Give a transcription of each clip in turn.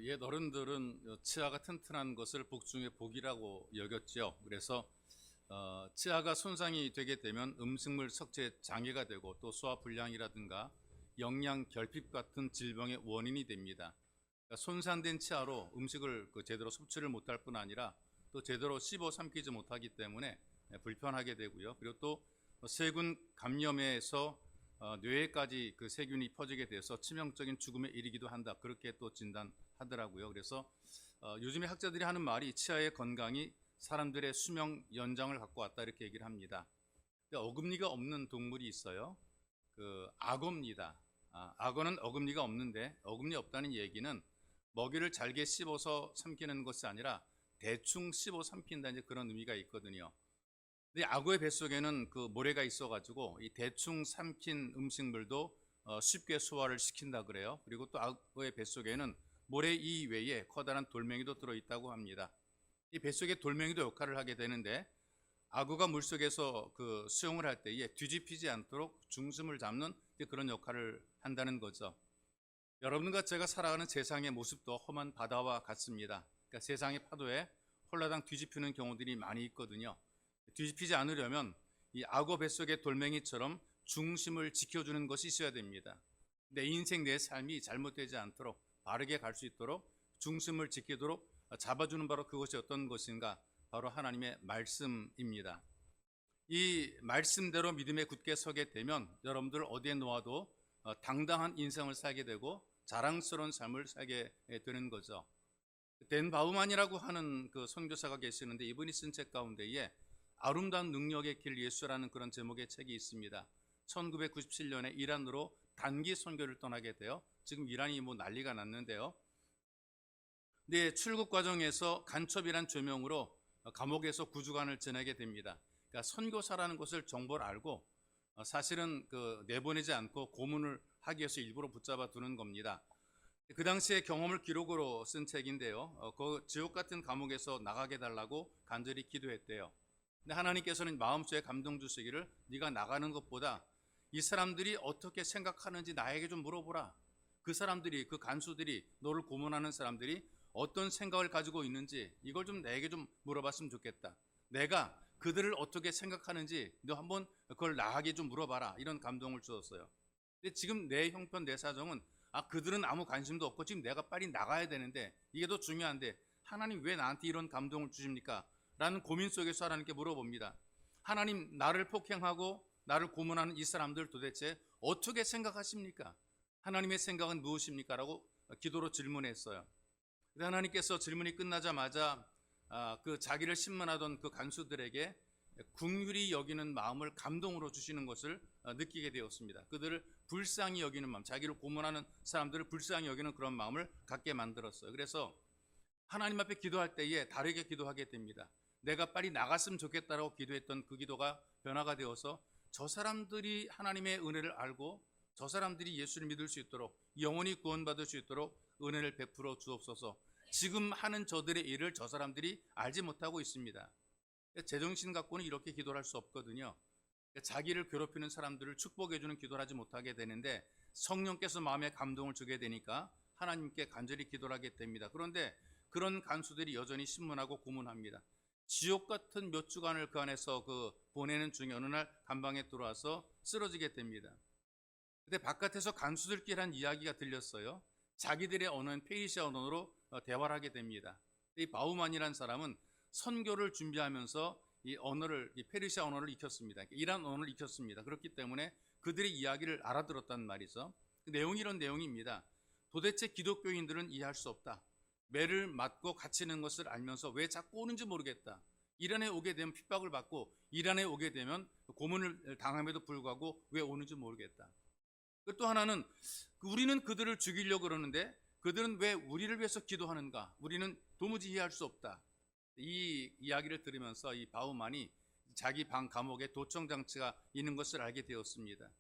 옛 어른들은 치아가 튼튼한 것을 복 중의 복이라고 여겼죠. 그래서 치아가 손상이 되게 되면 음식물 섭취에 장애가 되고 또 소화불량이라든가 영양 결핍 같은 질병의 원인이 됩니다. 그러니까 손상된 치아로 음식을 제대로 섭취를 못할 뿐 아니라 또 제대로 씹어 삼키지 못하기 때문에 불편하게 되고요. 그리고 또 세균 감염에서 뇌에까지 그 세균이 퍼지게 돼서 치명적인 죽음에 이르기도 한다. 그렇게 또 진단하더라고요. 그래서 요즘에 학자들이 하는 말이 치아의 건강이 사람들의 수명 연장을 갖고 왔다 이렇게 얘기를 합니다. 근데 어금니가 없는 동물이 있어요. 그 악어입니다. 악어는 어금니가 없는데 어금니 없다는 얘기는 먹이를 잘게 씹어서 삼키는 것이 아니라 대충 씹어 삼킨다 이제 그런 의미가 있거든요. 근데 악어의 뱃속에는 그 모래가 있어가지고 이 대충 삼킨 음식물도 쉽게 소화를 시킨다 그래요. 그리고 또 악어의 뱃속에는 모래 이외에 커다란 돌멩이도 들어있다고 합니다. 이 뱃속에 돌멩이도 역할을 하게 되는데 악어가 물속에서 그 수영을 할 때에 뒤집히지 않도록 중심을 잡는 그런 역할을 한다는 거죠. 여러분과 제가 살아가는 세상의 모습도 험한 바다와 같습니다. 그러니까 세상의 파도에 홀라당 뒤집히는 경우들이 많이 있거든요. 뒤집히지 않으려면 이 악어 뱃속의 돌멩이처럼 중심을 지켜주는 것이 있어야 됩니다. 내 인생 내 삶이 잘못되지 않도록 바르게 갈 수 있도록 중심을 지키도록 잡아주는 바로 그것이 어떤 것인가? 바로 하나님의 말씀입니다. 이 말씀대로 믿음에 굳게 서게 되면 여러분들 어디에 놓아도 당당한 인생을 살게 되고 자랑스러운 삶을 살게 되는 거죠. 댄 바우만이라고 하는 그 선교사가 계시는데 이분이 쓴 책 가운데에 아름다운 능력의 길 예수라는 그런 제목의 책이 있습니다. 1997년에 이란으로 단기 선교를 떠나게 돼요. 지금 이란이 뭐 난리가 났는데요. 근데 출국 과정에서 간첩이란 죄명으로 감옥에서 9주간을 지내게 됩니다. 그러니까 선교사라는 것을 정보를 알고 사실은 그 내보내지 않고 고문을 하기 위해서 일부러 붙잡아 두는 겁니다. 그 당시의 경험을 기록으로 쓴 책인데요. 그 지옥 같은 감옥에서 나가게 달라고 간절히 기도했대요. 근데 하나님께서는 마음속에 감동 주시기를 네가 나가는 것보다 이 사람들이 어떻게 생각하는지 나에게 좀 물어보라. 그 사람들이 그 간수들이 너를 고문하는 사람들이 어떤 생각을 가지고 있는지 이걸 좀 내게 좀 물어봤으면 좋겠다. 내가 그들을 어떻게 생각하는지 너 한번 그걸 나에게 좀 물어봐라. 이런 감동을 주었어요. 근데 지금 내 형편 내 사정은 그들은 아무 관심도 없고 지금 내가 빨리 나가야 되는데 이게 더 중요한데 하나님 왜 나한테 이런 감동을 주십니까? 라는 고민 속에서 하나님께 물어봅니다. 하나님 나를 폭행하고 나를 고문하는 이 사람들 도대체 어떻게 생각하십니까? 하나님의 생각은 무엇입니까? 라고 기도로 질문했어요. 하나님께서 질문이 끝나자마자 그 자기를 신문하던 그 간수들에게 긍휼히 여기는 마음을 감동으로 주시는 것을 느끼게 되었습니다. 그들을 불쌍히 여기는 마음, 자기를 고문하는 사람들을 불쌍히 여기는 그런 마음을 갖게 만들었어요. 그래서 하나님 앞에 기도할 때에 다르게 기도하게 됩니다. 내가 빨리 나갔으면 좋겠다라고 기도했던 그 기도가 변화가 되어서 저 사람들이 하나님의 은혜를 알고 저 사람들이 예수를 믿을 수 있도록 영원히 구원받을 수 있도록 은혜를 베풀어 주옵소서. 지금 하는 저들의 일을 저 사람들이 알지 못하고 있습니다. 제정신 갖고는 이렇게 기도를 할 수 없거든요. 자기를 괴롭히는 사람들을 축복해 주는 기도를 하지 못하게 되는데 성령께서 마음에 감동을 주게 되니까 하나님께 간절히 기도를 하게 됩니다. 그런데 그런 간수들이 여전히 신문하고 고문합니다. 지옥 같은 몇 주간을 그 안에서 보내는 중에 어느 날 감방에 들어와서 쓰러지게 됩니다. 근데 바깥에서 간수들끼리 한 이야기가 들렸어요. 자기들의 언어는 페르시아 언어로 대화를 하게 됩니다. 이 바우만이라는 사람은 선교를 준비하면서 이 페르시아 언어를 익혔습니다. 이란 언어를 익혔습니다. 그렇기 때문에 그들의 이야기를 알아들었단 말이죠. 그 내용이 이런 내용입니다. 도대체 기독교인들은 이해할 수 없다. 매를 맞고 갇히는 것을 알면서 왜 자꾸 오는지 모르겠다. 이란에 오게 되면 핍박을 받고 이란에 오게 되면 고문을 당함에도 불구하고 왜 오는지 모르겠다. 또 하나는 우리는 그들을 죽이려고 그러는데 그들은 왜 우리를 위해서 기도하는가? 우리는 도무지 이해할 수 없다. 이 이야기를 들으면서 이 바우만이 자기 방 감옥에 도청장치가 있는 것을 알게 되었습니다.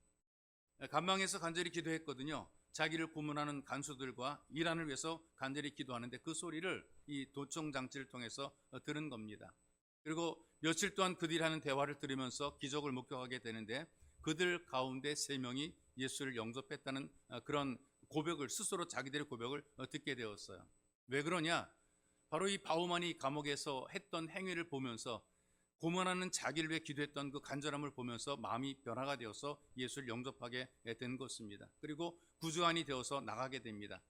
감방에서 간절히 기도했거든요. 자기를 고문하는 간수들과 이란을 위해서 간절히 기도하는데 그 소리를 이 도청장치를 통해서 들은 겁니다. 그리고 며칠 동안 그들이 하는 대화를 들으면서 기적을 목격하게 되는데 그들 가운데 3명이 예수를 영접했다는 그런 고백을 스스로 자기들의 고백을 듣게 되었어요. 왜 그러냐? 바로 이 바우만이 감옥에서 했던 행위를 보면서 고문하는 자기를 위해 기도했던 그 간절함을 보면서 마음이 변화가 되어서 예수를 영접하게 된 것입니다. 그리고 구주관이 되어서 나가게 됩니다.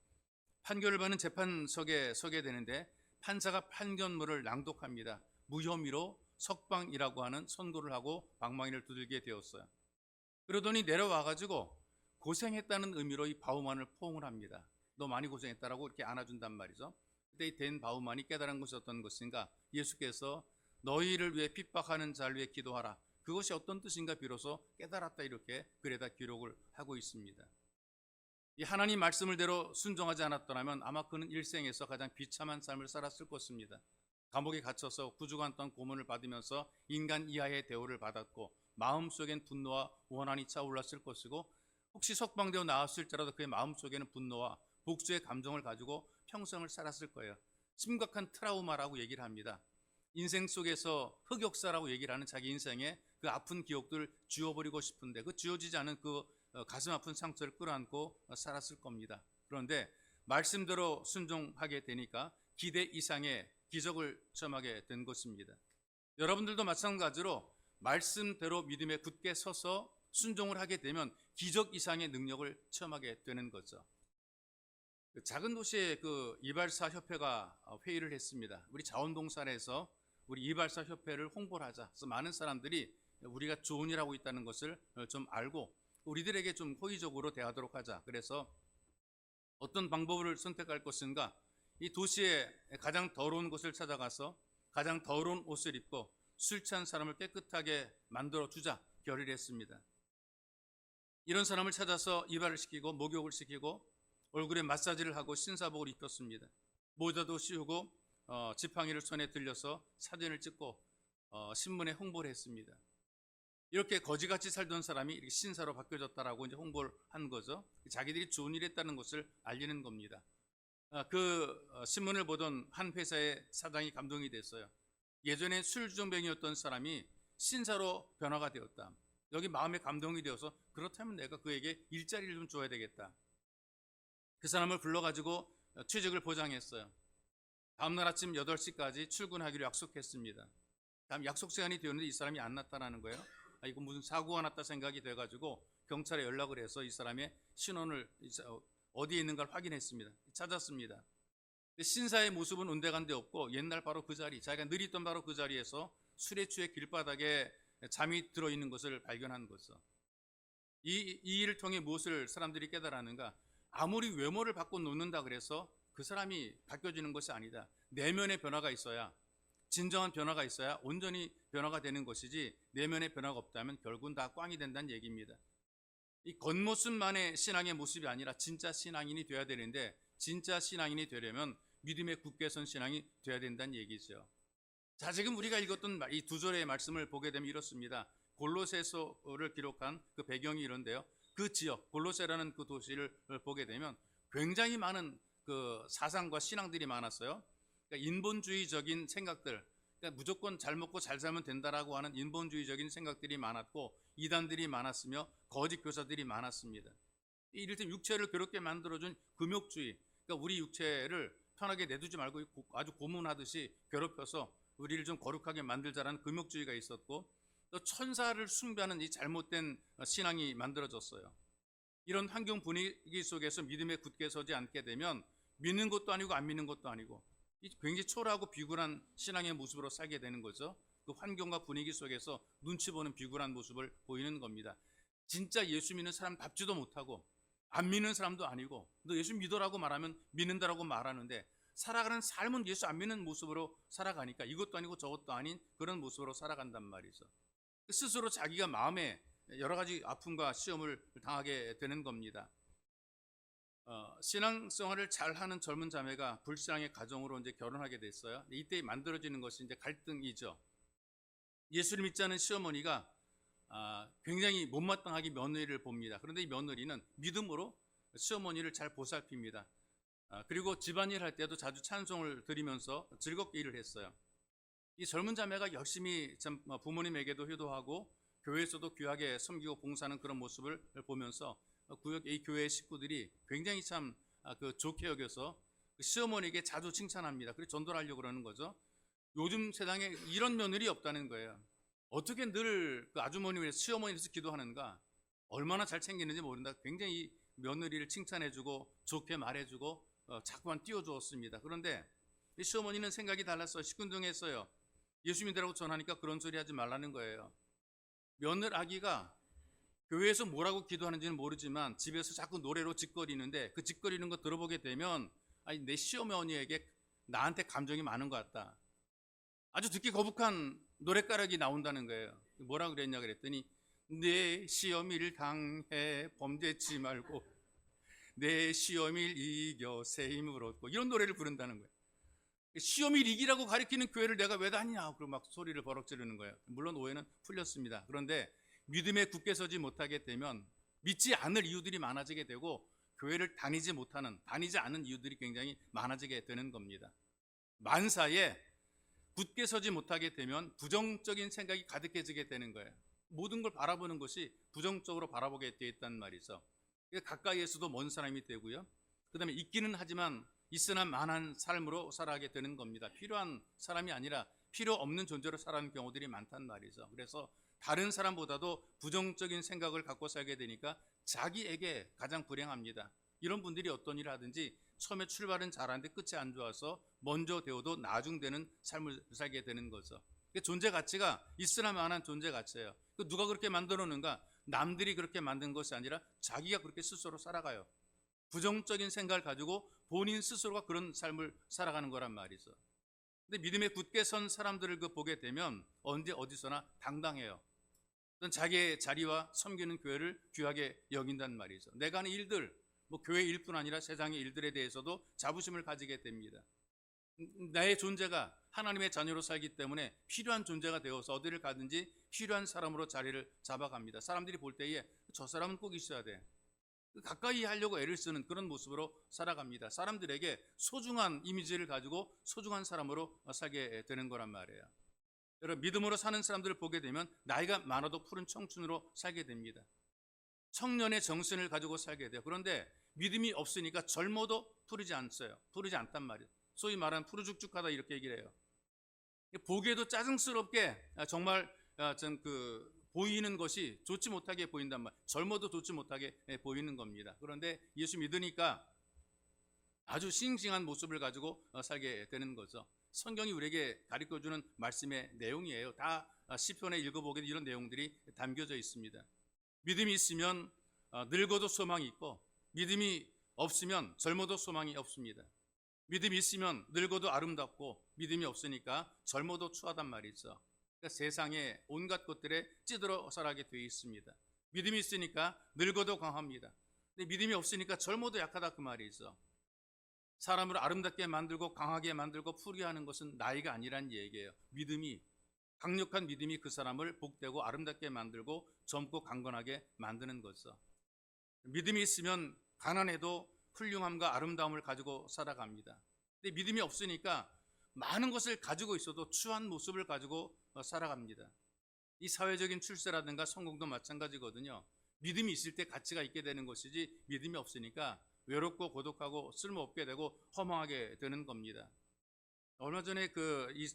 판결을 받는 재판석에 서게 되는데 판사가 판결문을 낭독합니다. 무혐의로 석방이라고 하는 선고를 하고 방망이를 두들게 되었어요. 그러더니 내려와가지고 고생했다는 의미로 이 바우만을 포옹을 합니다. 너 많이 고생했다라고 이렇게 안아준단 말이죠. 그때 된 바우만이 깨달은 것이 어떤 것인가? 예수께서 너희를 위해 핍박하는 자를 위해 기도하라. 그것이 어떤 뜻인가 비로소 깨달았다, 이렇게 글에다 기록을 하고 있습니다. 이 하나님 말씀을대로 순종하지 않았더라면 아마 그는 일생에서 가장 비참한 삶을 살았을 것입니다. 감옥에 갇혀서 구주관 동안 고문을 받으면서 인간 이하의 대우를 받았고 마음속엔 분노와 원한이 차올랐을 것이고 혹시 석방되어 나왔을지라도 그의 마음속에는 분노와 복수의 감정을 가지고 평생을 살았을 거예요. 심각한 트라우마라고 얘기를 합니다. 인생 속에서 흑역사라고 얘기를 하는 자기 인생의 그 아픈 기억들을 지워버리고 싶은데 그 지워지지 않은 그 가슴 아픈 상처를 끌어안고 살았을 겁니다. 그런데 말씀대로 순종하게 되니까 기대 이상의 기적을 체험하게 된 것입니다. 여러분들도 마찬가지로 말씀대로 믿음에 굳게 서서 순종을 하게 되면 기적 이상의 능력을 체험하게 되는 거죠. 작은 도시의 그 이발사 협회가 회의를 했습니다. 우리 자원봉사에서 우리 이발사 협회를 홍보를 하자. 그래서 많은 사람들이 우리가 좋은 일 하고 있다는 것을 좀 알고 우리들에게 좀 호의적으로 대하도록 하자. 그래서 어떤 방법을 선택할 것인가? 이 도시의 가장 더러운 곳을 찾아가서 가장 더러운 옷을 입고 술 취한 사람을 깨끗하게 만들어 주자 결의를 했습니다. 이런 사람을 찾아서 이발을 시키고 목욕을 시키고 얼굴에 마사지를 하고 신사복을 입혔습니다. 모자도 씌우고 지팡이를 손에 들려서 사진을 찍고 신문에 홍보를 했습니다. 이렇게 거지같이 살던 사람이 이렇게 신사로 바뀌어졌다라고 이제 홍보를 한 거죠. 자기들이 좋은 일 했다는 것을 알리는 겁니다. 그 신문을 보던 한 회사의 사장이 감동이 됐어요. 예전에 술주정뱅이였던 사람이 신사로 변화가 되었다. 여기 마음에 감동이 되어서 그렇다면 내가 그에게 일자리를 좀 줘야 되겠다. 그 사람을 불러가지고 취직을 보장했어요. 다음날 아침 8시까지 출근하기로 약속했습니다. 다음 약속 시간이 되었는데 이 사람이 안 나타나는 거예요. 이거 무슨 사고가 났다 생각이 돼가지고 경찰에 연락을 해서 이 사람의 신원을 어디에 있는가를 확인했습니다. 찾았습니다. 신사의 모습은 온데간데 없고 옛날 바로 그 자리, 자기가 늘 있던 바로 그 자리에서 술에 취해 길바닥에 잠이 들어있는 것을 발견한 거죠. 이 일을 통해 무엇을 사람들이 깨달았는가? 아무리 외모를 바꿔 놓는다 그래서 그 사람이 바뀌어지는 것이 아니다. 내면의 변화가 있어야, 진정한 변화가 있어야 온전히 변화가 되는 것이지 내면의 변화가 없다면 결국은 다 꽝이 된다는 얘기입니다. 이 겉모습만의 신앙의 모습이 아니라 진짜 신앙인이 돼야 되는데 진짜 신앙인이 되려면 믿음에 굳게 선 신앙이 돼야 된다는 얘기죠. 자, 지금 우리가 읽었던 이 두 절의 말씀을 보게 되면 이렇습니다. 골로새서를 기록한 그 배경이 이런데요. 그 지역, 골로새라는 그 도시를 보게 되면 굉장히 많은 그 사상과 신앙들이 많았어요. 그러니까 인본주의적인 생각들, 그러니까 무조건 잘 먹고 잘 살면 된다라고 하는 인본주의적인 생각들이 많았고 이단들이 많았으며 거짓 교사들이 많았습니다. 이를테면 육체를 괴롭게 만들어준 금욕주의, 그러니까 우리 육체를 편하게 내두지 말고 아주 고문하듯이 괴롭혀서 우리를 좀 거룩하게 만들자라는 금욕주의가 있었고 또 천사를 숭배하는 이 잘못된 신앙이 만들어졌어요. 이런 환경 분위기 속에서 믿음에 굳게 서지 않게 되면 믿는 것도 아니고 안 믿는 것도 아니고 굉장히 초라하고 비굴한 신앙의 모습으로 살게 되는 거죠. 그 환경과 분위기 속에서 눈치 보는 비굴한 모습을 보이는 겁니다. 진짜 예수 믿는 사람 답지도 못하고 안 믿는 사람도 아니고 너 예수 믿어라고 말하면 믿는다라고 말하는데 살아가는 삶은 예수 안 믿는 모습으로 살아가니까 이것도 아니고 저것도 아닌 그런 모습으로 살아간단 말이죠. 스스로 자기가 마음에 여러 가지 아픔과 시험을 당하게 되는 겁니다. 신앙생활을 잘하는 젊은 자매가 불신앙의 가정으로 이제 결혼하게 됐어요. 이때 만들어지는 것이 이제 갈등이죠. 예수를 믿지 않은 시어머니가 굉장히 못마땅하게 며느리를 봅니다. 그런데 이 며느리는 믿음으로 시어머니를 잘 보살핍니다. 그리고 집안일 할 때도 자주 찬송을 드리면서 즐겁게 일을 했어요. 이 젊은 자매가 열심히 참 부모님에게도 효도하고 교회에서도 귀하게 섬기고 봉사하는 그런 모습을 보면서 이 교회 식구들이 굉장히 참 좋게 여겨서 그 시어머니에게 자주 칭찬합니다. 그래서 전도를 하려고 그러는 거죠. 요즘 세상에 이런 며느리 없다는 거예요. 어떻게 늘 그 아주머니 위해서 시어머니 위해서 기도하는가, 얼마나 잘 챙기는지 모른다. 굉장히 며느리를 칭찬해주고 좋게 말해주고 자꾸만 띄워주었습니다. 그런데 이 시어머니는 생각이 달랐어요. 시큰둥했어요. 예수 믿으라고 전하니까 그런 소리 하지 말라는 거예요. 며느라기가 교회에서 뭐라고 기도하는지는 모르지만 집에서 자꾸 노래로 짓거리는데, 그 짓거리는 거 들어보게 되면 아니, 내 시어머니에게 나한테 감정이 많은 것 같다. 아주 듣기 거북한 노랫가락이 나온다는 거예요. 뭐라 그랬냐 그랬더니, 내 시어미를 당해 범죄치 말고 내 시어미를 이겨 새 힘을 얻고, 이런 노래를 부른다는 거예요. 시어미를 이기라고 가리키는 교회를 내가 왜 다니냐, 그러고 막 소리를 버럭 지르는 거예요. 물론 오해는 풀렸습니다. 그런데 믿음에 굳게 서지 못하게 되면 믿지 않을 이유들이 많아지게 되고, 교회를 다니지 않은 이유들이 굉장히 많아지게 되는 겁니다. 만사에 굳게 서지 못하게 되면 부정적인 생각이 가득해지게 되는 거예요. 모든 걸 바라보는 것이 부정적으로 바라보게 되어 있다는 말이죠. 가까이에서도 먼 사람이 되고요. 그 다음에 있기는 하지만 있으나 만한 삶으로 살아가게 되는 겁니다. 필요한 사람이 아니라 필요 없는 존재로 살아가는 경우들이 많단 말이죠. 그래서 다른 사람보다도 부정적인 생각을 갖고 살게 되니까 자기에게 가장 불행합니다. 이런 분들이 어떤 일을 하든지 처음에 출발은 잘하는데 끝이 안 좋아서 먼저 되어도 나중되는 삶을 살게 되는 거죠. 존재 가치가 있으나 마나한 존재 가치예요. 누가 그렇게 만들어 놓는가? 남들이 그렇게 만든 것이 아니라 자기가 그렇게 스스로 살아가요. 부정적인 생각을 가지고 본인 스스로가 그런 삶을 살아가는 거란 말이죠. 근데 믿음에 굳게 선 사람들을 보게 되면 언제 어디서나 당당해요. 자기의 자리와 섬기는 교회를 귀하게 여긴단 말이죠. 내가 하는 일들, 교회 일뿐 아니라 세상의 일들에 대해서도 자부심을 가지게 됩니다. 나의 존재가 하나님의 자녀로 살기 때문에 필요한 존재가 되어서 어디를 가든지 필요한 사람으로 자리를 잡아갑니다. 사람들이 볼 때에 저 사람은 꼭 있어야 돼, 가까이 하려고 애를 쓰는 그런 모습으로 살아갑니다. 사람들에게 소중한 이미지를 가지고 소중한 사람으로 살게 되는 거란 말이에요. 여러분, 믿음으로 사는 사람들을 보게 되면 나이가 많아도 푸른 청춘으로 살게 됩니다. 청년의 정신을 가지고 살게 돼요. 그런데 믿음이 없으니까 젊어도 푸르지 않단 말이에요. 소위 말하는 푸르죽죽하다, 이렇게 얘기를 해요. 보기에도 짜증스럽게 정말 보이는 것이 좋지 못하게 보인단 말이에요. 젊어도 좋지 못하게 보이는 겁니다. 그런데 예수 믿으니까 아주 싱싱한 모습을 가지고 살게 되는 거죠. 성경이 우리에게 가르쳐주는 말씀의 내용이에요. 다 시편에 읽어보게 이런 내용들이 담겨져 있습니다. 믿음이 있으면 늙어도 소망이 있고, 믿음이 없으면 젊어도 소망이 없습니다. 믿음이 있으면 늙어도 아름답고, 믿음이 없으니까 젊어도 추하단 말이죠. 그러니까 세상에 온갖 것들에 찌들어 살아가게 되어 있습니다. 믿음이 있으니까 늙어도 강합니다. 근데 믿음이 없으니까 젊어도 약하다, 그 말이죠. 사람을 아름답게 만들고 강하게 만들고 푸르게 하는 것은 나이가 아니란 얘기예요. 강력한 믿음이 그 사람을 복되고 아름답게 만들고 젊고 강건하게 만드는 거죠. 믿음이 있으면 가난해도 훌륭함과 아름다움을 가지고 살아갑니다. 근데 믿음이 없으니까 많은 것을 가지고 있어도 추한 모습을 가지고 살아갑니다. 이 사회적인 출세라든가 성공도 마찬가지거든요. 믿음이 있을 때 가치가 있게 되는 것이지, 믿음이 없으니까 외롭고 고독하고 쓸모없게 되고 허망하게 되는 겁니다. 얼마 전에 이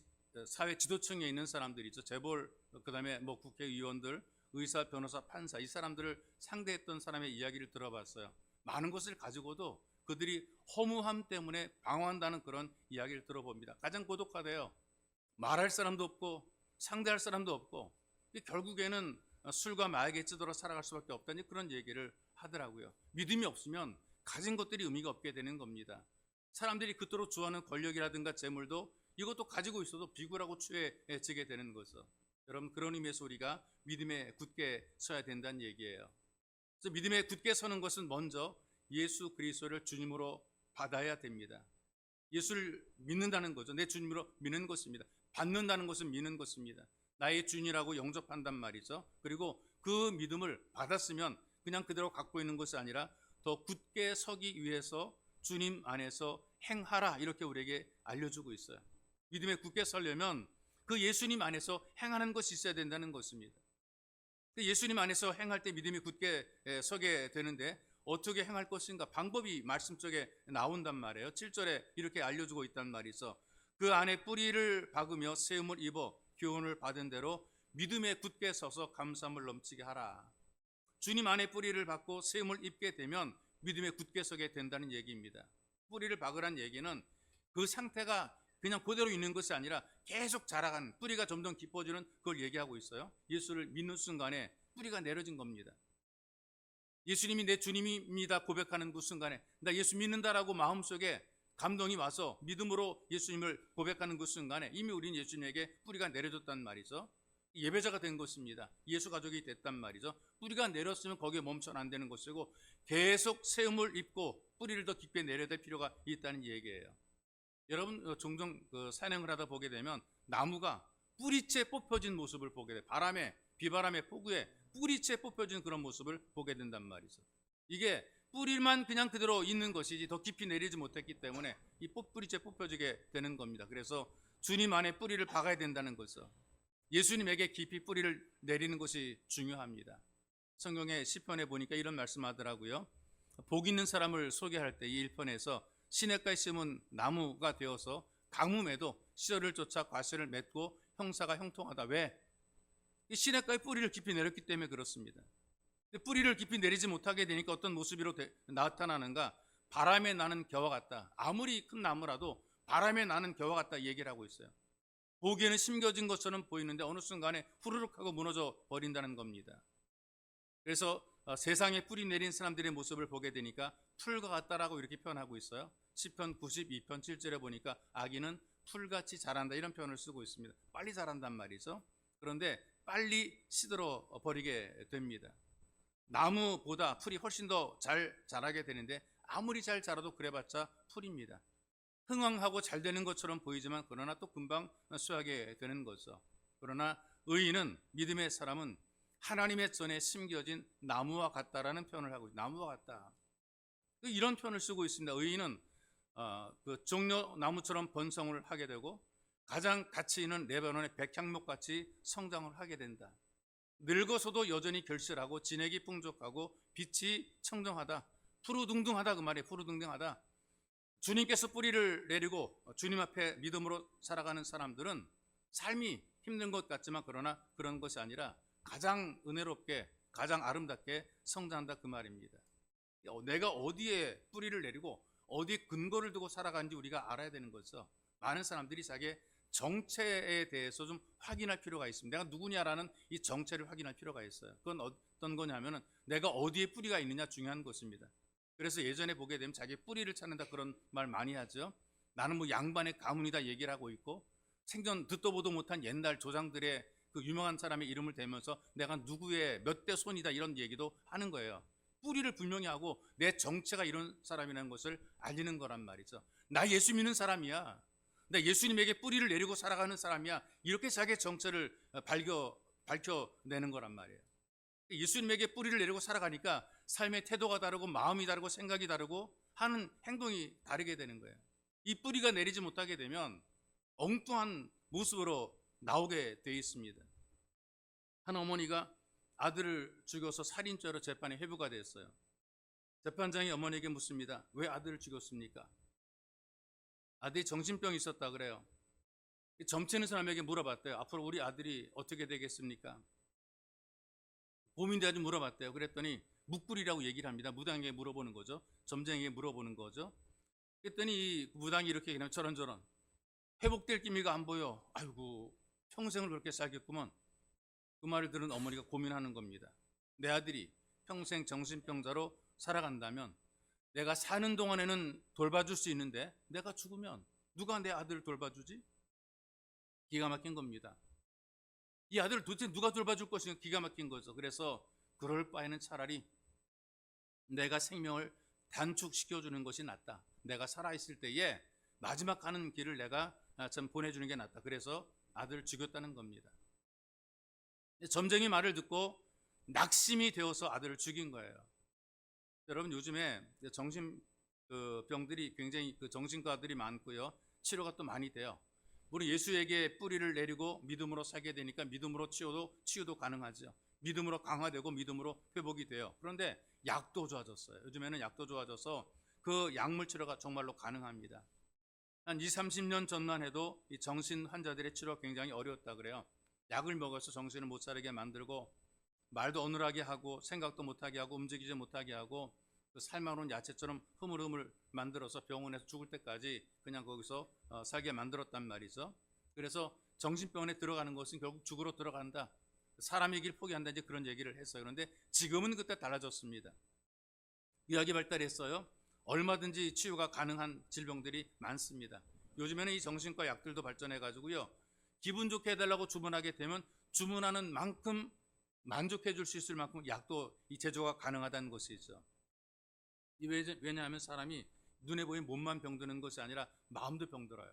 사회 지도층에 있는 사람들이죠. 재벌, 그다음에 국회의원들, 의사, 변호사, 판사, 이 사람들을 상대했던 사람의 이야기를 들어봤어요. 많은 것을 가지고도 그들이 허무함 때문에 방황한다는 그런 이야기를 들어봅니다. 가장 고독하대요. 말할 사람도 없고 상대할 사람도 없고, 결국에는 술과 마약에 찌들어 살아갈 수밖에 없다니 그런 얘기를 하더라고요. 믿음이 없으면 가진 것들이 의미가 없게 되는 겁니다. 사람들이 그토록 좋아하는 권력이라든가 재물도 이것도 가지고 있어도 비굴하고 추해지게 되는 거죠. 여러분, 그런 의미에서 우리가 믿음에 굳게 서야 된다는 얘기예요. 그래서 믿음에 굳게 서는 것은 먼저 예수 그리스도를 주님으로 받아야 됩니다. 예수를 믿는다는 거죠. 내 주님으로 믿는 것입니다. 받는다는 것은 믿는 것입니다. 나의 주인이라고 영접한단 말이죠. 그리고 그 믿음을 받았으면 그냥 그대로 갖고 있는 것이 아니라 더 굳게 서기 위해서 주님 안에서 행하라, 이렇게 우리에게 알려주고 있어요. 믿음에 굳게 서려면 그 예수님 안에서 행하는 것이 있어야 된다는 것입니다. 예수님 안에서 행할 때 믿음이 굳게 서게 되는데, 어떻게 행할 것인가 방법이 말씀 속에 나온단 말이에요. 7절에 이렇게 알려주고 있단 말이죠. 그 안에 뿌리를 박으며 세움을 입어 교훈을 받은 대로 믿음에 굳게 서서 감사함을 넘치게 하라. 주님 안에 뿌리를 박고 세움을 입게 되면 믿음에 굳게 서게 된다는 얘기입니다. 뿌리를 박으란 얘기는 그 상태가 그냥 그대로 있는 것이 아니라 계속 자라간 뿌리가 점점 깊어지는 그걸 얘기하고 있어요. 예수를 믿는 순간에 뿌리가 내려진 겁니다. 예수님이 내 주님입니다 고백하는 그 순간에 나 예수 믿는다라고 마음속에 감동이 와서 믿음으로 예수님을 고백하는 그 순간에 이미 우리는 예수님에게 뿌리가 내려졌단 말이죠. 예배자가 된 것입니다. 예수 가족이 됐단 말이죠. 뿌리가 내렸으면 거기에 멈춰는 안 되는 것이고 계속 세움을 입고 뿌리를 더 깊게 내려야 될 필요가 있다는 얘기예요. 여러분 종종 산행을 하다 보게 되면 나무가 뿌리채 뽑혀진 모습을 보게 돼요. 바람에 비바람에 폭우에 뿌리채 뽑혀진 그런 모습을 보게 된단 말이죠. 이게 뿌리만 그냥 그대로 있는 것이지 더 깊이 내리지 못했기 때문에 이 뿌리채 뽑혀지게 되는 겁니다. 그래서 주님 안에 뿌리를 박아야 된다는 거죠. 예수님에게 깊이 뿌리를 내리는 것이 중요합니다. 성경의 시편에 보니까 이런 말씀하더라고요. 복 있는 사람을 소개할 때 이 1편에서 시냇가에 심은 나무가 되어서 가뭄에도 시절을 쫓아 과실을 맺고 형사가 형통하다. 왜? 이 시냇가에 뿌리를 깊이 내렸기 때문에 그렇습니다. 뿌리를 깊이 내리지 못하게 되니까 어떤 모습으로 나타나는가? 바람에 나는 겨와 같다. 아무리 큰 나무라도 바람에 나는 겨와 같다 얘기를 하고 있어요. 보기에는 심겨진 것처럼 보이는데 어느 순간에 후루룩 하고 무너져 버린다는 겁니다. 그래서 세상에 뿌리 내린 사람들의 모습을 보게 되니까 풀과 같다라고 이렇게 표현하고 있어요. 시편 92편 7절에 보니까 아기는 풀같이 자란다 이런 표현을 쓰고 있습니다. 빨리 자란단 말이죠. 그런데 빨리 시들어 버리게 됩니다. 나무보다 풀이 훨씬 더 잘 자라게 되는데 아무리 잘 자라도 그래봤자 풀입니다. 흥왕하고 잘 되는 것처럼 보이지만 그러나 또 금방 쇠하게 되는 거죠. 그러나 의인은 믿음의 사람은 하나님의 전에 심겨진 나무와 같다라는 표현을 하고 있습니다. 나무와 같다. 이런 표현을 쓰고 있습니다. 의인은 그 종려 나무처럼 번성을 하게 되고 가장 가치 있는 레바논의 백향목같이 성장을 하게 된다. 늙어서도 여전히 결실하고 진액이 풍족하고 빛이 청정하다. 푸르둥둥하다 그 말이에요. 푸르둥둥하다. 주님께서 뿌리를 내리고 주님 앞에 믿음으로 살아가는 사람들은 삶이 힘든 것 같지만 그러나 그런 것이 아니라 가장 은혜롭게 가장 아름답게 성장한다 그 말입니다. 내가 어디에 뿌리를 내리고 어디 근거를 두고 살아가는지 우리가 알아야 되는 거죠. 많은 사람들이 자기의 정체에 대해서 좀 확인할 필요가 있습니다. 내가 누구냐라는 이 정체를 확인할 필요가 있어요. 그건 어떤 거냐면은 내가 어디에 뿌리가 있느냐 중요한 것입니다. 그래서 예전에 보게 되면 자기 뿌리를 찾는다 그런 말 많이 하죠. 나는 뭐 양반의 가문이다 얘기를 하고 있고 생전 듣도 보도 못한 옛날 조상들의 그 유명한 사람의 이름을 대면서 내가 누구의 몇 대 손이다 이런 얘기도 하는 거예요. 뿌리를 분명히 하고 내 정체가 이런 사람이라는 것을 알리는 거란 말이죠. 나 예수 믿는 사람이야. 나 예수님에게 뿌리를 내리고 살아가는 사람이야. 이렇게 자기의 정체를 밝혀내는 거란 말이에요. 예수님에게 뿌리를 내리고 살아가니까 삶의 태도가 다르고 마음이 다르고 생각이 다르고 하는 행동이 다르게 되는 거예요. 이 뿌리가 내리지 못하게 되면 엉뚱한 모습으로 나오게 돼 있습니다. 한 어머니가 아들을 죽여서 살인죄로 재판에 회부가 됐어요. 재판장이 어머니에게 묻습니다. 왜 아들을 죽였습니까? 아들이 정신병이 있었다 그래요. 점치는 사람에게 물어봤대요. 앞으로 우리 아들이 어떻게 되겠습니까? 고민돼가지고 물어봤대요. 그랬더니 묵불이라고 얘기를 합니다. 무당에게 물어보는 거죠. 점쟁이에게 물어보는 거죠. 그랬더니 이 무당이 이렇게 그냥 저런저런 회복될 기미가 안 보여. 아이고 평생을 그렇게 살겠구먼. 그 말을 들은 어머니가 고민하는 겁니다. 내 아들이 평생 정신병자로 살아간다면 내가 사는 동안에는 돌봐줄 수 있는데 내가 죽으면 누가 내 아들을 돌봐주지? 기가 막힌 겁니다. 이 아들을 도대체 누가 돌봐줄 것인가 기가 막힌 거죠. 그래서 그럴 바에는 차라리 내가 생명을 단축시켜주는 것이 낫다. 내가 살아있을 때에 마지막 가는 길을 내가 참 보내주는 게 낫다. 그래서 아들을 죽였다는 겁니다. 점쟁이 말을 듣고 낙심이 되어서 아들을 죽인 거예요. 여러분 요즘에 정신병들이 굉장히 정신과들이 많고요. 치료가 또 많이 돼요. 우리 예수에게 뿌리를 내리고 믿음으로 살게 되니까 믿음으로 치유도 가능하죠. 믿음으로 강화되고 믿음으로 회복이 돼요. 그런데 약도 좋아졌어요. 요즘에는 약도 좋아져서 그 약물 치료가 정말로 가능합니다. 한 20, 30년 전만 해도 이 정신 환자들의 치료가 굉장히 어려웠다 그래요. 약을 먹어서 정신을 못 차리게 만들고 말도 어눌하게 하고 생각도 못하게 하고 움직이지 못하게 하고 그 삶아놓은 야채처럼 흐물흐물 만들어서 병원에서 죽을 때까지 그냥 거기서 살게 만들었단 말이죠. 그래서 정신병원에 들어가는 것은 결국 죽으러 들어간다. 사람의 길 포기한다 이제 그런 얘기를 했어요. 그런데 지금은 그때 달라졌습니다. 의학이 발달했어요. 얼마든지 치유가 가능한 질병들이 많습니다. 요즘에는 이 정신과 약들도 발전해 가지고요. 기분 좋게 해달라고 주문하게 되면 주문하는 만큼 만족해 줄 수 있을 만큼 약도 이 제조가 가능하다는 것이죠. 왜냐하면 사람이 눈에 보이는 몸만 병드는 것이 아니라 마음도 병들어요.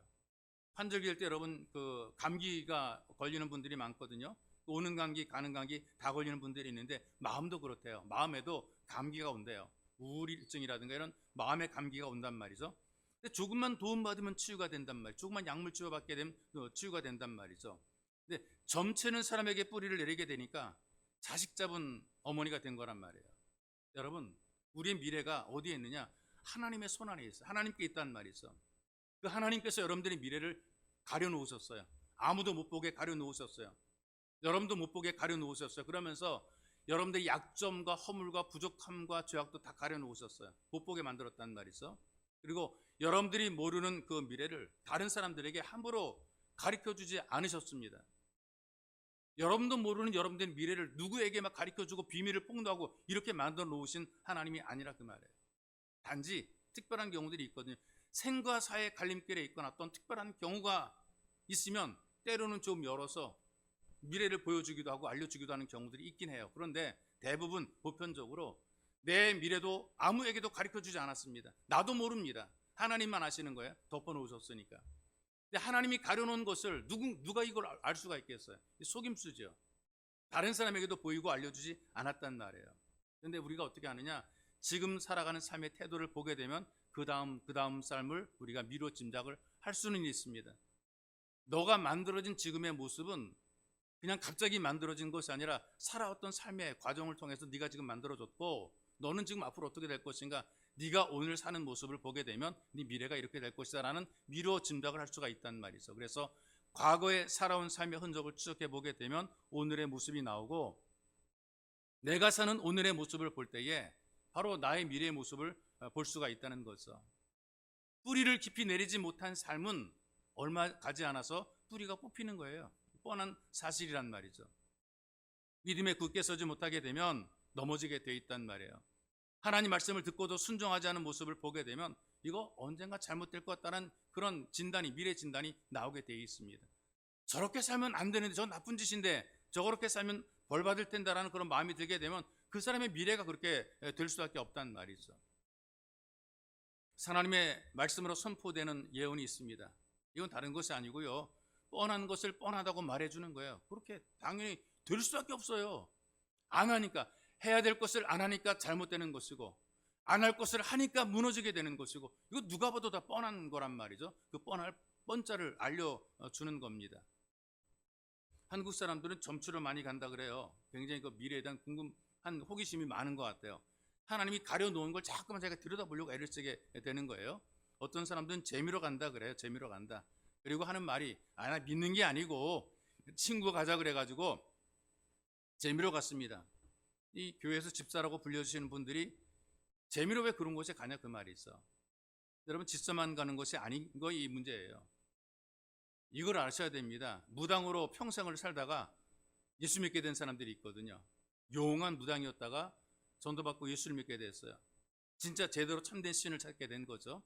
환절기일 때 여러분 그 감기가 걸리는 분들이 많거든요. 오는 감기 가는 감기 다 걸리는 분들이 있는데 마음도 그렇대요. 마음에도 감기가 온대요. 우울증이라든가 이런 마음의 감기가 온단 말이죠. 근데 조금만 도움받으면 치유가 된단 말이죠. 조금만 약물 치료받게 되면 치유가 된단 말이죠. 근데 점치는 사람에게 뿌리를 내리게 되니까 자식 잡은 어머니가 된 거란 말이에요. 여러분 우리의 미래가 어디에 있느냐? 하나님의 손 안에 있어요. 하나님께 있단 말이죠. 그 하나님께서 여러분들의 미래를 가려놓으셨어요. 아무도 못 보게 가려놓으셨어요. 여러분도 못 보게 가려놓으셨어요. 그러면서 여러분들의 약점과 허물과 부족함과 죄악도 다 가려놓으셨어요. 못 보게 만들었단 말이죠. 그리고 여러분들이 모르는 그 미래를 다른 사람들에게 함부로 가르쳐주지 않으셨습니다. 여러분도 모르는 여러분들의 미래를 누구에게 막 가르쳐주고 비밀을 폭로하고 이렇게 만들어 놓으신 하나님이 아니라 그 말이에요. 단지 특별한 경우들이 있거든요. 생과 사의 갈림길에 있거나 어떤 특별한 경우가 있으면 때로는 좀 열어서 미래를 보여주기도 하고 알려주기도 하는 경우들이 있긴 해요. 그런데 대부분 보편적으로 내 미래도 아무에게도 가르쳐주지 않았습니다. 나도 모릅니다. 하나님만 아시는 거예요. 덮어놓으셨으니까. 근데 하나님이 가려놓은 것을 누가 이걸 알 수가 있겠어요? 속임수죠. 다른 사람에게도 보이고 알려주지 않았단 말이에요. 그런데 우리가 어떻게 하느냐? 지금 살아가는 삶의 태도를 보게 되면 그 다음 삶을 우리가 미뤄 짐작을 할 수는 있습니다. 너가 만들어진 지금의 모습은 그냥 갑자기 만들어진 것이 아니라 살아왔던 삶의 과정을 통해서 네가 지금 만들어졌고 너는 지금 앞으로 어떻게 될 것인가? 네가 오늘 사는 모습을 보게 되면 네 미래가 이렇게 될 것이다 라는 미뤄 짐작을 할 수가 있단 말이죠. 그래서 과거에 살아온 삶의 흔적을 추적해 보게 되면 오늘의 모습이 나오고 내가 사는 오늘의 모습을 볼 때에 바로 나의 미래의 모습을 볼 수가 있다는 거죠. 뿌리를 깊이 내리지 못한 삶은 얼마 가지 않아서 뿌리가 뽑히는 거예요. 뻔한 사실이란 말이죠. 믿음에 굳게 서지 못하게 되면 넘어지게 돼 있단 말이에요. 하나님 말씀을 듣고도 순종하지 않은 모습을 보게 되면 이거 언젠가 잘못될 것 같다는 그런 진단이 미래 진단이 나오게 돼 있습니다. 저렇게 살면 안 되는데 저 나쁜 짓인데 저렇게 살면 벌 받을 텐다라는 그런 마음이 들게 되면 그 사람의 미래가 그렇게 될 수밖에 없단 말이죠. 하나님의 말씀으로 선포되는 예언이 있습니다. 이건 다른 것이 아니고요. 뻔한 것을 뻔하다고 말해주는 거예요. 그렇게 당연히 될 수밖에 없어요. 안 하니까 해야 될 것을 안 하니까 잘못되는 것이고 안 할 것을 하니까 무너지게 되는 것이고 이거 누가 봐도 다 뻔한 거란 말이죠. 그 뻔자를 알려주는 겁니다. 한국 사람들은 점추를 많이 간다 그래요. 굉장히 그 미래에 대한 궁금한 호기심이 많은 것 같아요. 하나님이 가려놓은 걸 자꾸만 자기가 들여다보려고 애를 쓰게 되는 거예요. 어떤 사람들은 재미로 간다 그래요. 재미로 간다. 그리고 하는 말이 나 믿는 게 아니고 친구가 가자 그래가지고 재미로 갔습니다. 이 교회에서 집사라고 불려주시는 분들이 재미로 왜 그런 곳에 가냐 그 말이 있어. 여러분 집사만 가는 것이 아닌 거 이 문제예요. 이걸 아셔야 됩니다. 무당으로 평생을 살다가 예수 믿게 된 사람들이 있거든요. 용한 무당이었다가 전도받고 예수를 믿게 됐어요. 진짜 제대로 참된 신을 찾게 된 거죠.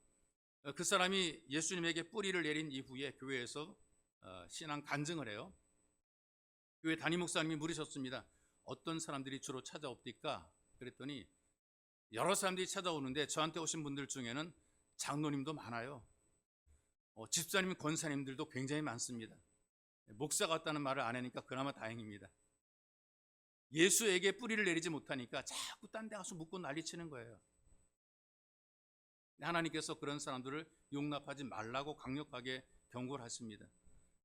그 사람이 예수님에게 뿌리를 내린 이후에 교회에서 신앙 간증을 해요. 교회 담임 목사님이 물으셨습니다. 어떤 사람들이 주로 찾아옵니까? 그랬더니 여러 사람들이 찾아오는데 저한테 오신 분들 중에는 장로님도 많아요. 집사님, 권사님들도 굉장히 많습니다. 목사 같다는 말을 안 하니까 그나마 다행입니다. 예수에게 뿌리를 내리지 못하니까 자꾸 딴 데 가서 묻고 난리치는 거예요. 하나님께서 그런 사람들을 용납하지 말라고 강력하게 경고를 하십니다.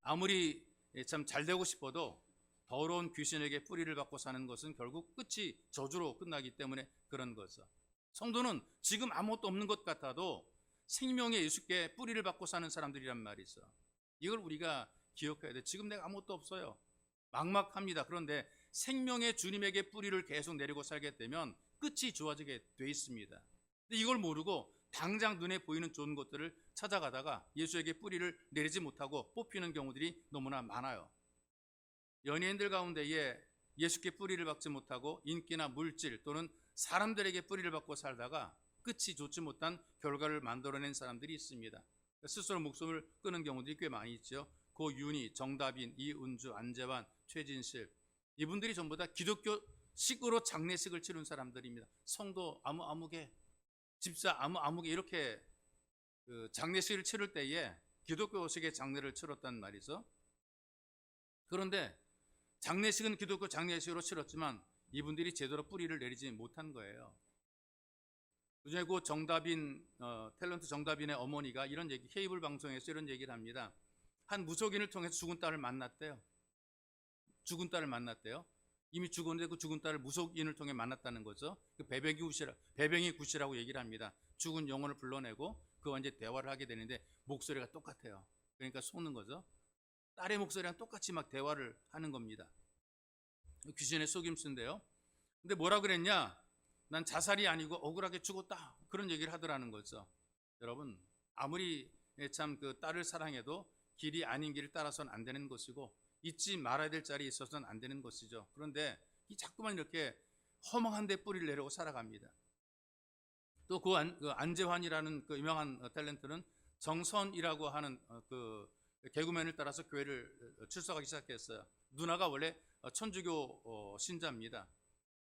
아무리 참 잘 되고 싶어도 더러운 귀신에게 뿌리를 받고 사는 것은 결국 끝이 저주로 끝나기 때문에 그런 거죠. 성도는 지금 아무것도 없는 것 같아도 생명의 예수께 뿌리를 받고 사는 사람들이란 말이죠. 이걸 우리가 기억해야 돼. 지금 내가 아무것도 없어요. 막막합니다. 그런데 생명의 주님에게 뿌리를 계속 내리고 살게 되면 끝이 좋아지게 돼 있습니다. 근데 이걸 모르고 당장 눈에 보이는 좋은 것들을 찾아가다가 예수에게 뿌리를 내리지 못하고 뽑히는 경우들이 너무나 많아요. 연예인들 가운데에 예수께 뿌리를 받지 못하고 인기나 물질 또는 사람들에게 뿌리를 받고 살다가 끝이 좋지 못한 결과를 만들어낸 사람들이 있습니다. 스스로 목숨을 끊은 경우들이 꽤 많이 있죠. 고윤희, 정다빈, 이은주, 안재환, 최진실, 이분들이 전부 다 기독교식으로 장례식을 치른 사람들입니다. 성도 아무개, 집사 아무개 이렇게 장례식을 치를 때에 기독교식의 장례를 치렀단 말이죠. 그런데 장례식은 기독교 장례식으로 치렀지만 이분들이 제대로 뿌리를 내리지 못한 거예요. 그중에 그 정다빈, 탤런트 정다빈의 어머니가 이런 얘기, 케이블 방송에서 이런 얘기를 합니다. 한 무속인을 통해서 죽은 딸을 만났대요. 죽은 딸을 만났대요. 이미 죽었는데 그 죽은 딸을 무속인을 통해 만났다는 거죠. 그 배뱅이 굿이라고 얘기를 합니다. 죽은 영혼을 불러내고 그와 이제 대화를 하게 되는데 목소리가 똑같아요. 그러니까 속는 거죠. 딸의 목소리랑 똑같이 막 대화를 하는 겁니다. 귀신의 속임수인데요. 근데 뭐라 그랬냐? 난 자살이 아니고 억울하게 죽었다. 그런 얘기를 하더라는 거죠. 여러분, 아무리 참 그 딸을 사랑해도 길이 아닌 길을 따라서는 안 되는 것이고 잊지 말아야 될 자리에 있어서는 안 되는 것이죠. 그런데 이 자꾸만 이렇게 허망한 데 뿌리를 내려고 살아갑니다. 또 그 안재환이라는 그 유명한 탤런트는 정선이라고 하는 그 개그맨을 따라서 교회를 출석하기 시작했어요. 누나가 원래 천주교 신자입니다.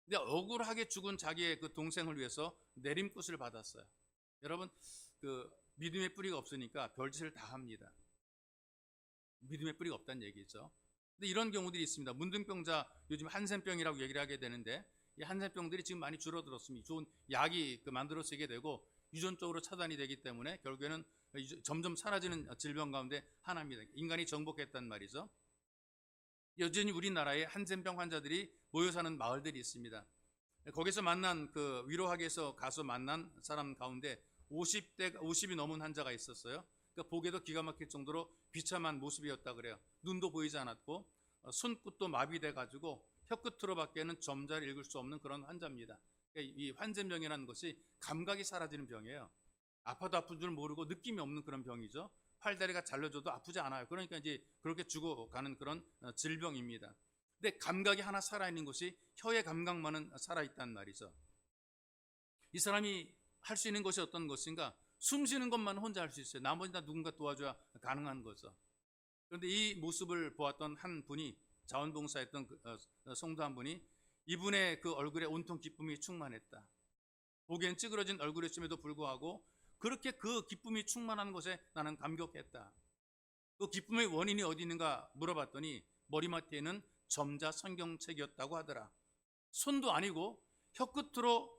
근데 억울하게 죽은 자기의 그 동생을 위해서 내림굿을 받았어요. 여러분, 그 믿음의 뿌리가 없으니까 별짓을 다 합니다. 믿음의 뿌리가 없다는 얘기죠. 근데 이런 경우들이 있습니다. 문둥병자, 요즘 한센병이라고 얘기를 하게 되는데 이 한센병들이 지금 많이 줄어들었습니다. 좋은 약이 만들어 쓰게 되고 유전적으로 차단이 되기 때문에 결국에는 점점 사라지는 질병 가운데 하나입니다. 인간이 정복했단 말이죠. 여전히 우리나라에 한센병 환자들이 모여 사는 마을들이 있습니다. 거기서 만난 그 위로하기 위해서 가서 만난 사람 가운데 50이 넘은 환자가 있었어요. 그러니까 보기에도 기가 막힐 정도로 비참한 모습이었다 그래요. 눈도 보이지 않았고 손끝도 마비돼 가지고 혀끝으로밖에는 점자를 읽을 수 없는 그런 환자입니다. 그러니까 이 환센병이라는 것이 감각이 사라지는 병이에요. 아파도 아픈 줄 모르고 느낌이 없는 그런 병이죠. 팔다리가 잘려져도 아프지 않아요. 그러니까 이제 그렇게 죽어가는 그런 질병입니다. 근데 감각이 하나 살아있는 것이 혀의 감각만은 살아있단 말이죠. 이 사람이 할 수 있는 것이 어떤 것인가? 숨 쉬는 것만 혼자 할 수 있어요. 나머지 다 누군가 도와줘야 가능한 거죠. 그런데 이 모습을 보았던 한 분이, 자원봉사했던 성도 한 분이 이분의 그 얼굴에 온통 기쁨이 충만했다. 보기엔 찌그러진 얼굴이었음에도 불구하고 그렇게 그 기쁨이 충만한 것에 나는 감격했다. 그 기쁨의 원인이 어디 있는가 물어봤더니 머리맡에는 점자 성경책이었다고 하더라. 손도 아니고 혀끝으로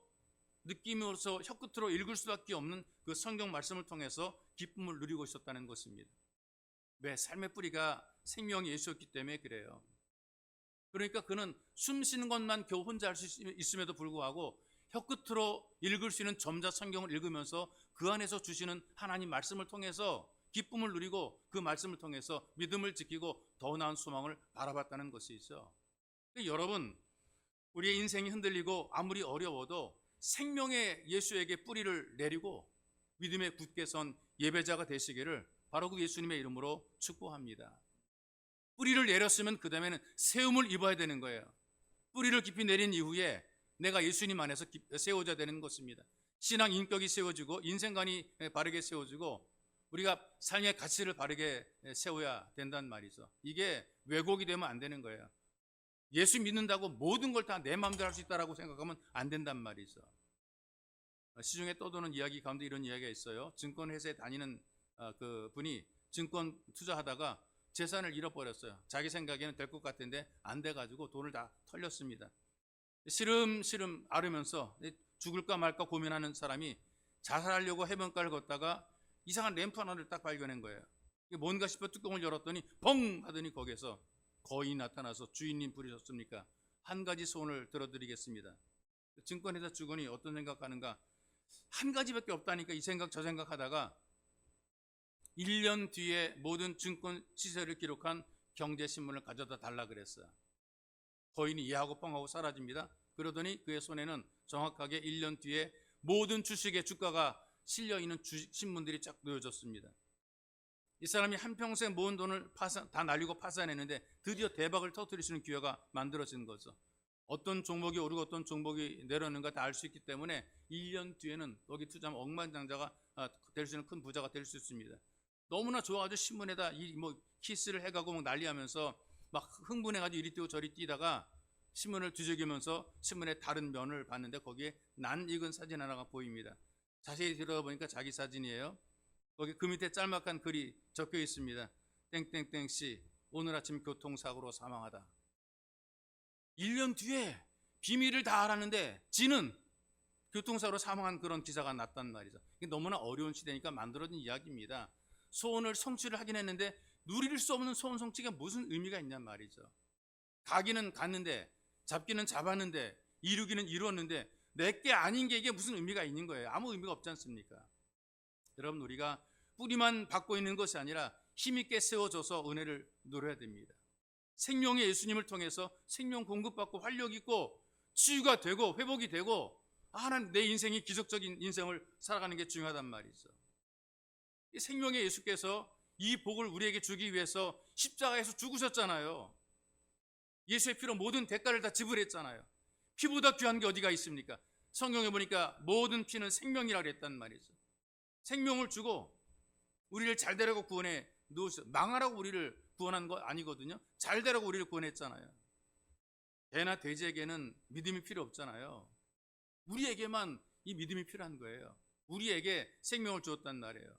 느낌으로서 혀끝으로 읽을 수밖에 없는 그 성경 말씀을 통해서 기쁨을 누리고 있었다는 것입니다. 왜? 삶의 뿌리가 생명이 예수였기 때문에 그래요. 그러니까 그는 숨 쉬는 것만 겨우 혼자 할 수 있음에도 불구하고 혀끝으로 읽을 수 있는 점자 성경을 읽으면서 그 안에서 주시는 하나님 말씀을 통해서 기쁨을 누리고 그 말씀을 통해서 믿음을 지키고 더 나은 소망을 바라봤다는 것이죠. 여러분, 우리의 인생이 흔들리고 아무리 어려워도 생명의 예수에게 뿌리를 내리고 믿음에 굳게 선 예배자가 되시기를 바로 그 예수님의 이름으로 축복합니다. 뿌리를 내렸으면 그 다음에는 세움을 입어야 되는 거예요. 뿌리를 깊이 내린 이후에 내가 예수님 안에서 세워져야 되는 것입니다. 신앙 인격이 세워지고 인생관이 바르게 세워지고 우리가 삶의 가치를 바르게 세워야 된다는 말이죠. 이게 왜곡이 되면 안 되는 거예요. 예수 믿는다고 모든 걸 다 내 마음대로 할 수 있다고 생각하면 안 된단 말이죠. 시중에 떠도는 이야기 가운데 이런 이야기가 있어요. 증권회사에 다니는 그 분이 증권 투자하다가 재산을 잃어버렸어요. 자기 생각에는 될 것 같은데 안 돼가지고 돈을 다 털렸습니다. 시름시름 앓으면서 죽을까 말까 고민하는 사람이 자살하려고 해변가를 걷다가 이상한 램프 하나를 딱 발견한 거예요. 이게 뭔가 싶어 뚜껑을 열었더니 뻥 하더니 거기에서 거인이 나타나서 주인님 부르셨습니까? 한 가지 소원을 들어드리겠습니다. 증권회사 직원이 어떤 생각하는가? 한 가지밖에 없다니까 이 생각 저 생각하다가 1년 뒤에 모든 증권 시세를 기록한 경제신문을 가져다 달라 그랬어요. 거인이 이해하고 뻥하고 사라집니다. 그러더니 그의 손에는 정확하게 1년 뒤에 모든 주식의 주가가 실려있는 신문들이 쫙 놓여졌습니다. 이 사람이 한평생 모은 돈을 다 날리고 파산했는데 드디어 대박을 터뜨릴 수 있는 기회가 만들어진 거죠. 어떤 종목이 오르고 어떤 종목이 내렸는가 다 알 수 있기 때문에 1년 뒤에는 거기 투자하면 억만장자가 될 수 있는 큰 부자가 될 수 있습니다. 너무나 좋아가지고 신문에다 키스를 해가고 막 난리하면서 막 흥분해가지고 이리 뛰고 저리 뛰다가 신문을 뒤적이면서 신문의 다른 면을 봤는데 거기에 낯익은 사진 하나가 보입니다. 자세히 들여다보니까 자기 사진이에요. 거기 그 밑에 짤막한 글이 적혀 있습니다. 땡땡땡 씨 오늘 아침 교통사고로 사망하다. 1년 뒤에 비밀을 다 알았는데 지는 교통사고로 사망한 그런 기사가 났단 말이죠. 이게 너무나 어려운 시대니까 만들어진 이야기입니다. 소원을 성취를 하긴 했는데 누릴 수 없는 소원 성취가 무슨 의미가 있냔 말이죠. 가기는 갔는데 잡기는 잡았는데 이루기는 이루었는데 내게 아닌 게 이게 무슨 의미가 있는 거예요. 아무 의미가 없지 않습니까? 여러분 우리가 뿌리만 받고 있는 것이 아니라 힘있게 세워져서 은혜를 누려야 됩니다. 생명의 예수님을 통해서 생명 공급받고 활력 있고 치유가 되고 회복이 되고 하나님 내 인생이 기적적인 인생을 살아가는 게 중요하단 말이죠. 이 생명의 예수께서 이 복을 우리에게 주기 위해서 십자가에서 죽으셨잖아요. 예수의 피로 모든 대가를 다 지불했잖아요. 피보다 귀한 게 어디가 있습니까? 성경에 보니까 모든 피는 생명이라고 그랬단 말이죠. 생명을 주고 우리를 잘 되라고 구원해 놓으셨어요. 망하라고 우리를 구원한 거 아니거든요. 잘 되라고 우리를 구원했잖아요. 개나 돼지에게는 믿음이 필요 없잖아요. 우리에게만 이 믿음이 필요한 거예요. 우리에게 생명을 주었단 말이에요.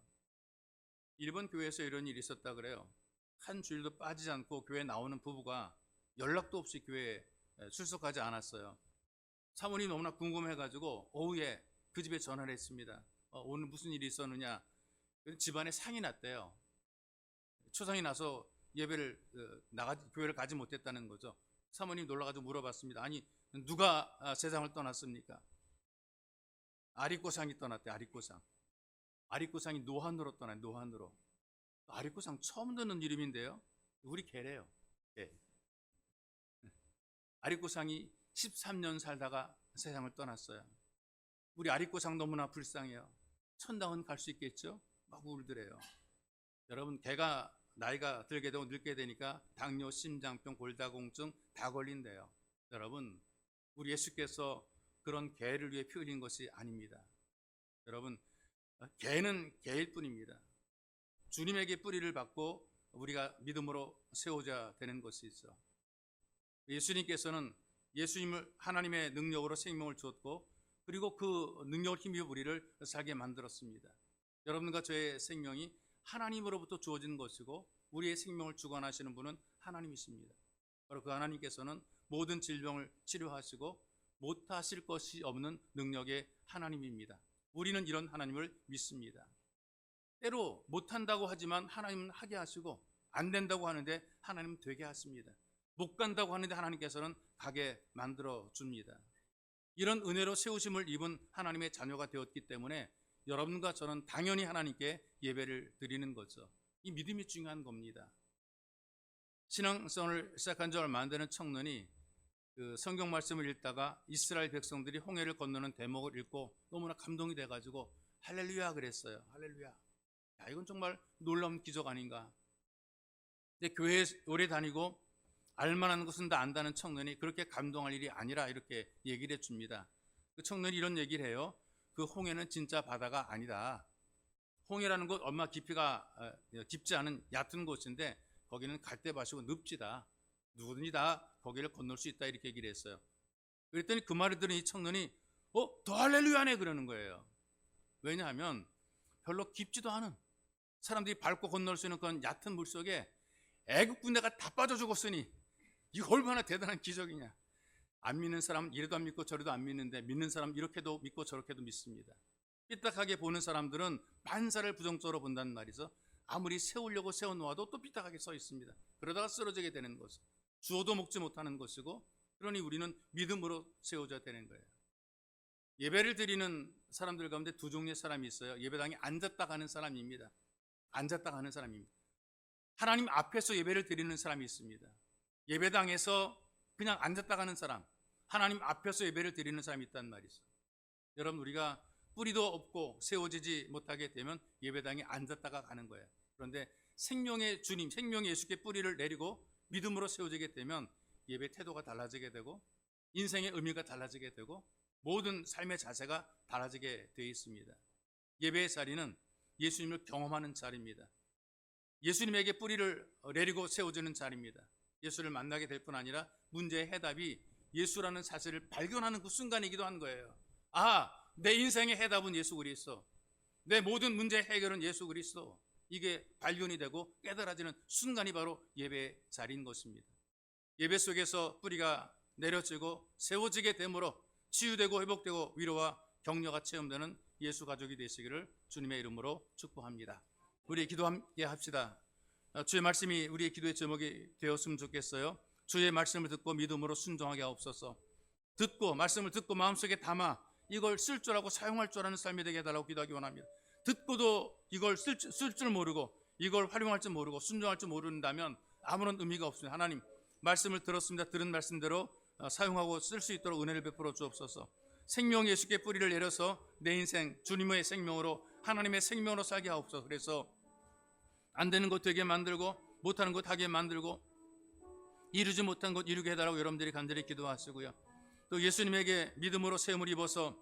일본 교회에서 이런 일이 있었다 그래요. 한 주일도 빠지지 않고 교회에 나오는 부부가 연락도 없이 교회에 출석하지 않았어요. 사모님이 너무나 궁금해가지고 오후에 그 집에 전화를 했습니다. 오늘 무슨 일이 있었느냐. 집안에 상이 났대요. 초상이 나서 예배를 교회를 가지 못했다는 거죠. 사모님 놀라가지고 물어봤습니다. 아니 누가 세상을 떠났습니까? 아리꼬상이 떠났대. 아리꼬상이 노한으로 떠나요. 노한으로. 아리꼬상 처음 듣는 이름인데요. 우리 개래요. 개. 아리꼬상이 13년 살다가 세상을 떠났어요. 우리 아리꼬상 너무나 불쌍해요. 천당은 갈 수 있겠죠? 막 울더래요. 여러분 개가 나이가 들게 되고 늙게 되니까 당뇨, 심장병, 골다공증 다 걸린대요. 여러분 우리 예수께서 그런 개를 위해 피 흘린 것이 아닙니다. 여러분 개는 개일 뿐입니다. 주님에게 뿌리를 받고 우리가 믿음으로 세워져야 되는 것이 있어. 예수님께서는 예수님을 하나님의 능력으로 생명을 주었고 그리고 그 능력을 힘입어 우리를 살게 만들었습니다. 여러분과 저의 생명이 하나님으로부터 주어진 것이고 우리의 생명을 주관하시는 분은 하나님이십니다. 바로 그 하나님께서는 모든 질병을 치료하시고 못하실 것이 없는 능력의 하나님입니다. 우리는 이런 하나님을 믿습니다. 때로 못한다고 하지만 하나님은 하게 하시고 안 된다고 하는데 하나님은 되게 하십니다. 못 간다고 하는데 하나님께서는 가게 만들어 줍니다. 이런 은혜로 세우심을 입은 하나님의 자녀가 되었기 때문에 여러분과 저는 당연히 하나님께 예배를 드리는 거죠. 이 믿음이 중요한 겁니다. 신앙생활을 시작한 지 얼마 안 되는 청년이 그 성경 말씀을 읽다가 이스라엘 백성들이 홍해를 건너는 대목을 읽고 너무나 감동이 돼가지고 할렐루야 그랬어요. 할렐루야. 야, 이건 정말 놀라운 기적 아닌가. 근데 교회에 오래 다니고 알만한 것은 다 안다는 청년이 그렇게 감동할 일이 아니라 이렇게 얘기를 해줍니다. 그 청년이 이런 얘기를 해요. 그 홍해는 진짜 바다가 아니다. 홍해라는 곳 얼마 깊이가 깊지 않은 얕은 곳인데 거기는 갈대밭이고 늪지다. 누구든지 다 거기를 건널 수 있다 이렇게 얘기를 했어요. 그랬더니 그 말을 들은 이 청년이 더 할렐루야네 그러는 거예요. 왜냐하면 별로 깊지도 않은 사람들이 밟고 건널 수 있는 그런 얕은 물속에 애국 군대가 다 빠져 죽었으니 이거 얼마나 대단한 기적이냐. 안 믿는 사람은 이래도 안 믿고 저래도 안 믿는데 믿는 사람은 이렇게도 믿고 저렇게도 믿습니다. 삐딱하게 보는 사람들은 만사를 부정적으로 본다는 말이죠. 아무리 세우려고 세워놓아도 또 삐딱하게 서 있습니다. 그러다가 쓰러지게 되는 거죠. 주어도 먹지 못하는 것이고, 그러니 우리는 믿음으로 세워져야 되는 거예요. 예배를 드리는 사람들 가운데 두 종류의 사람이 있어요. 예배당에 앉았다 가는 사람입니다. 앉았다 가는 사람입니다. 하나님 앞에서 예배를 드리는 사람이 있습니다. 예배당에서 그냥 앉았다 가는 사람, 하나님 앞에서 예배를 드리는 사람이 있단 말이 있어요. 여러분, 우리가 뿌리도 없고 세워지지 못하게 되면 예배당에 앉았다가 가는 거예요. 그런데 생명의 주님, 생명의 예수께 뿌리를 내리고 믿음으로 세워지게 되면 예배 태도가 달라지게 되고 인생의 의미가 달라지게 되고 모든 삶의 자세가 달라지게 되어 있습니다. 예배의 자리는 예수님을 경험하는 자리입니다. 예수님에게 뿌리를 내리고 세워지는 자리입니다. 예수를 만나게 될 뿐 아니라 문제의 해답이 예수라는 사실을 발견하는 그 순간이기도 한 거예요. 아, 내 인생의 해답은 예수 그리스도, 내 모든 문제의 해결은 예수 그리스도, 이게 발견이 되고 깨달아지는 순간이 바로 예배의 자리인 것입니다. 예배 속에서 뿌리가 내려지고 세워지게 되므로 치유되고 회복되고 위로와 격려가 체험되는 예수 가족이 되시기를 주님의 이름으로 축복합니다. 우리 기도 함께 합시다. 주의 말씀이 우리의 기도의 제목이 되었으면 좋겠어요. 주의 말씀을 듣고 믿음으로 순종하게 하옵소서. 듣고 말씀을 듣고 마음속에 담아 이걸 쓸 줄 알고 사용할 줄 아는 삶이 되게 해달라고 기도하기 원합니다. 듣고도 이걸 쓸 줄 모르고 이걸 활용할 줄 모르고 순종할 줄 모른다면 아무런 의미가 없습니다. 하나님, 말씀을 들었습니다. 들은 말씀대로 사용하고 쓸 수 있도록 은혜를 베풀어 주옵소서. 생명 예수께 뿌리를 내려서 내 인생 주님의 생명으로, 하나님의 생명으로 살게 하옵소서. 그래서 안 되는 것 되게 만들고 못하는 것 하게 만들고 이루지 못한 것 이루게 해달라고 여러분들이 간절히 기도하시고요. 또 예수님에게 믿음으로 세움을 입어서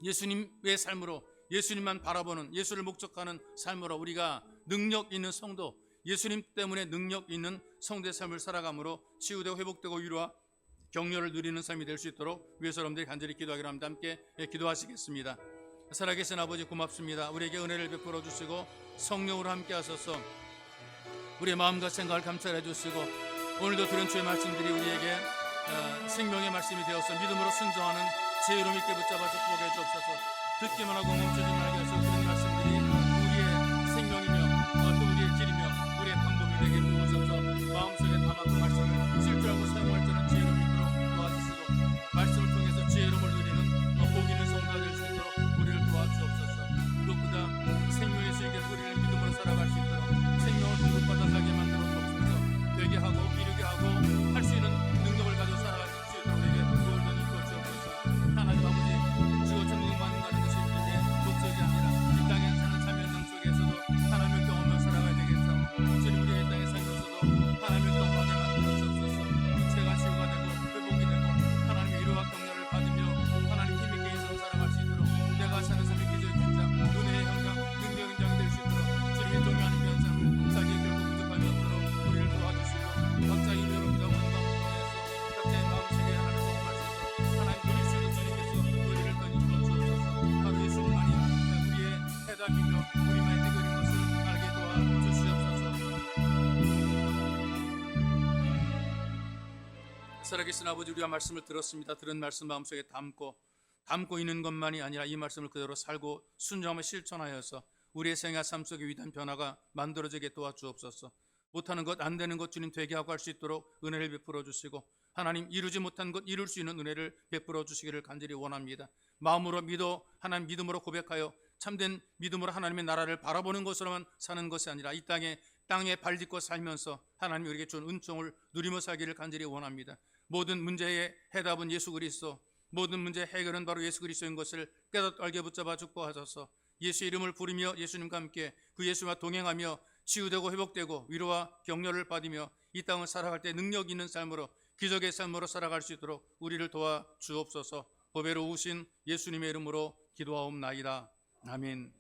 예수님의 삶으로, 예수님만 바라보는, 예수를 목적하는 삶으로 우리가 능력 있는 성도, 예수님 때문에 능력 있는 성도의 삶을 살아감으로 치유되고 회복되고 위로와 격려를 누리는 삶이 될 수 있도록 위해서 여러분들이 간절히 기도하기로 합니다. 함께 기도하시겠습니다. 살아계신 아버지, 고맙습니다. 우리에게 은혜를 베풀어 주시고 성령으로 함께 하셔서 우리의 마음과 생각을 감찰해 주시고 오늘도 들은 주의 말씀들이 우리에게 생명의 말씀이 되어서 믿음으로 순종하는 지혜로 믿게 붙잡아 축복해 주옵소서. 듣기만 하고 멈추지 말게 하시고 들은 말씀들이 우리의 생명이며 또 우리의 길이며 우리의 방법이 되게 도우셔서 마음속에 담아 그 말씀을 쓸 줄 알고 사용할 줄 아는 지혜로 믿도록 도와주시고 말씀을 통해서 지혜로움을 누리는 복 있는 성도가 될 수 있도록 우리를 도와주옵소서. 무엇보다 생명의 수익의 뿌리를 믿음으로 살아갈 수 있도록 생명을 공급받아 살게 만들어 주옵소서. 되게 하고 이루게 하고 할 수 있는 능력을 가지고 살아갈 수 있도록 우리에게 도움을 더 입혀 주옵소서. 하나님 아버지, 주어 천국만 가는 것이 우리의 목적이 아니라 이 땅에 사는 삶 현장 속에서도 하나님을 경험하며 살아가야 되겠죠. 주님, 우리 이 땅에 살면서도 하나님을 경험하게 만들어 주옵소서. 육체가 치유가 되고 회복이 되고 하나님의 위로와 격려를 받으며 하나님 힘있게 인생 살아갈 수 있도록 내가 사는 삶의 기적의 현장, 은혜의 현장, 능력의 현장이 될 수 있도록 주님이 동요하는 현장, 자기의 결국 부족함이 없도록 우리를 도와주시고 각자의 의미로 기도하고 건강을 통해서 각자의 마음속에 하나님을 경험할 수 있도록 하나님 누릴 수 있는 주님께서 우리를 더 이끌어 주옵소서. 바로 예수님만이 우리의 해답이며 우리만의 해결인 것을 알게 도와주시옵소서. 살아계신 아버지, 우리가 말씀을 들었습니다. 들은 말씀 마음속에 담고 있는 것만이 아니라 이 말씀을 그대로 살고 순종하며 실천하여서 우리의 생활 삶 속에 위대한 변화가 만들어지게 도와주옵소서. 못하는 것, 안 되는 것 주님 되게 하고 할 수 있도록 은혜를 베풀어 주시고 하나님, 이루지 못한 것 이룰 수 있는 은혜를 베풀어 주시기를 간절히 원합니다. 마음으로 믿어 하나님 믿음으로 고백하여 참된 믿음으로 하나님의 나라를 바라보는 것으로만 사는 것이 아니라 이 땅에 발 딛고 살면서 하나님 우리에게 준 은총을 누리며 살기를 간절히 원합니다. 모든 문제의 해답은 예수 그리스도, 모든 문제의 해결은 바로 예수 그리스도인 것을 깨닫고 알게 붙잡아 축복하셔서 예수 이름을 부르며 예수님과 함께 그 예수와 동행하며 치유되고 회복되고 위로와 격려를 받으며 이 땅을 살아갈 때 능력 있는 삶으로, 기적의 삶으로 살아갈 수 있도록 우리를 도와 주옵소서. 보배로 오신 예수님의 이름으로 기도하옵나이다. 아멘.